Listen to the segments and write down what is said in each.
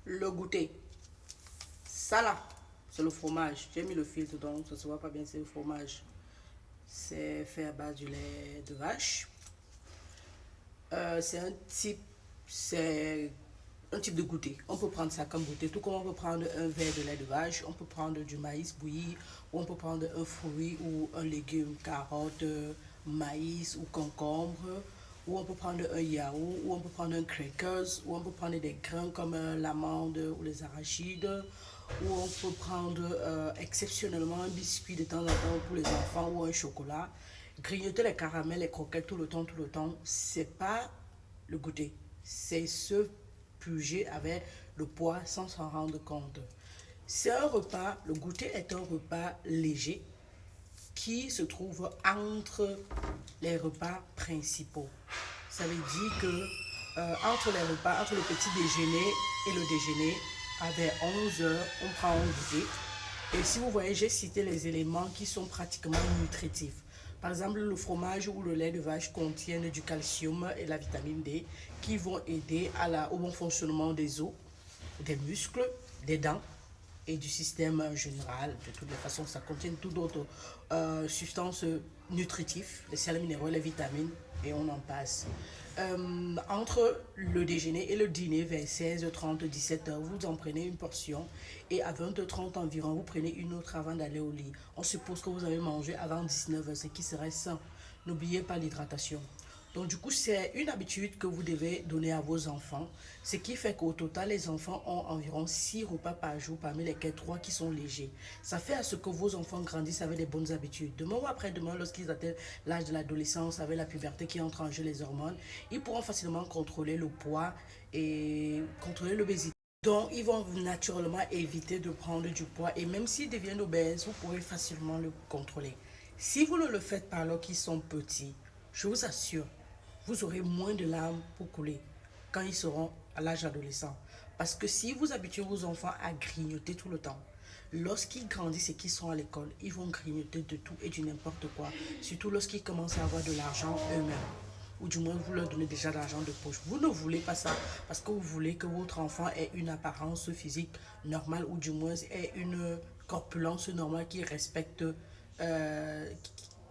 le goûter. Ça là, c'est le fromage. J'ai mis le filtre, donc ça se voit pas bien, c'est le fromage. C'est fait à base du lait de vache. C'est un type de goûter. On peut prendre ça comme goûter, tout comme on peut prendre un verre de lait de vache, on peut prendre du maïs bouilli, ou on peut prendre un fruit ou un légume, carotte, maïs ou concombre, ou on peut prendre un yaourt, ou on peut prendre un crackers, ou on peut prendre des grains comme l'amande ou les arachides, ou on peut prendre exceptionnellement un biscuit de temps en temps pour les enfants ou un chocolat. Grignoter les caramels, les croquettes tout le temps, c'est pas le goûter. C'est se purger avec le poids sans s'en rendre compte. C'est un repas, le goûter est un repas léger qui se trouve entre les repas principaux. Ça veut dire que entre les repas, entre le petit déjeuner et le déjeuner, à vers 11 heures, on prend un goûter. Et si vous voyez, j'ai cité les éléments qui sont pratiquement nutritifs. Par exemple, le fromage ou le lait de vache contiennent du calcium et la vitamine D qui vont aider au bon fonctionnement des os, des muscles, des dents et du système général. De toutes les façons, ça contient toutes d'autres substances nutritives, les sels minéraux, les vitamines, et on en passe. Entre le déjeuner et le dîner, vers 16h30, 17h, vous en prenez une portion et à 20h30 environ, vous prenez une autre avant d'aller au lit. On suppose que vous avez mangé avant 19h, ce qui serait sain. N'oubliez pas l'hydratation. Donc du coup, c'est une habitude que vous devez donner à vos enfants, ce qui fait qu'au total, les enfants ont environ 6 repas par jour, parmi lesquels 3 qui sont légers. Ça fait à ce que vos enfants grandissent avec des bonnes habitudes. Demain ou après-demain, lorsqu'ils atteignent l'âge de l'adolescence, avec la puberté qui entre en jeu, les hormones, ils pourront facilement contrôler le poids et contrôler l'obésité. Donc, ils vont naturellement éviter de prendre du poids et même s'ils deviennent obèses, vous pourrez facilement le contrôler. Si vous ne le faites pas alors qu'ils sont petits, je vous assure, vous aurez moins de larmes pour couler quand ils seront à l'âge adolescent. Parce que si vous habituez vos enfants à grignoter tout le temps, lorsqu'ils grandissent et qu'ils sont à l'école, ils vont grignoter de tout et du n'importe quoi. Surtout lorsqu'ils commencent à avoir de l'argent eux-mêmes. Ou du moins, vous leur donnez déjà de l'argent de poche. Vous ne voulez pas ça parce que vous voulez que votre enfant ait une apparence physique normale ou du moins ait une corpulence normale qui respecte,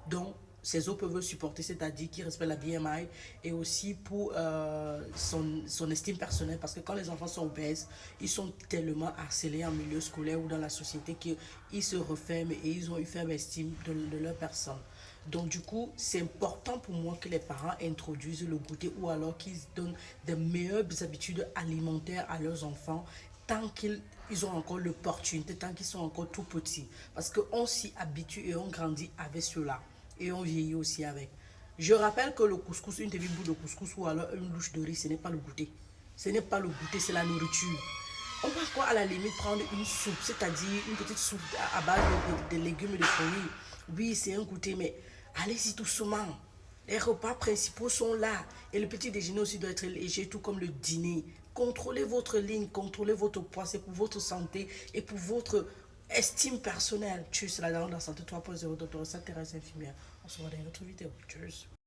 dont ses os peuvent supporter, c'est-à-dire qui respecte la BMI et aussi pour son estime personnelle. Parce que quand les enfants sont obèses, ils sont tellement harcelés en milieu scolaire ou dans la société qu'ils se referment et ils ont une faible estime de leur personne. Donc du coup, c'est important pour moi que les parents introduisent le goûter ou alors qu'ils donnent des meilleures habitudes alimentaires à leurs enfants tant qu'ils ont encore l'opportunité, tant qu'ils sont encore tout petits. Parce qu'on s'y habitue et on grandit avec cela. Et on vieillit aussi avec. Je rappelle que le couscous, une demi-boule de couscous ou alors une louche de riz, ce n'est pas le goûter. Ce n'est pas le goûter, c'est la nourriture. On peut encore à la limite prendre une soupe, c'est-à-dire une petite soupe à base de légumes et de fruits. Oui, c'est un goûter, mais allez-y doucement. Les repas principaux sont là. Et le petit déjeuner aussi doit être léger, tout comme le dîner. Contrôlez votre ligne, contrôlez votre poids, c'est pour votre santé et pour votre estime personnelle. Tchuss, la dans la santé 3.0, docteur Thérèse infirmière. On se voit dans une autre vidéo. Tchuss.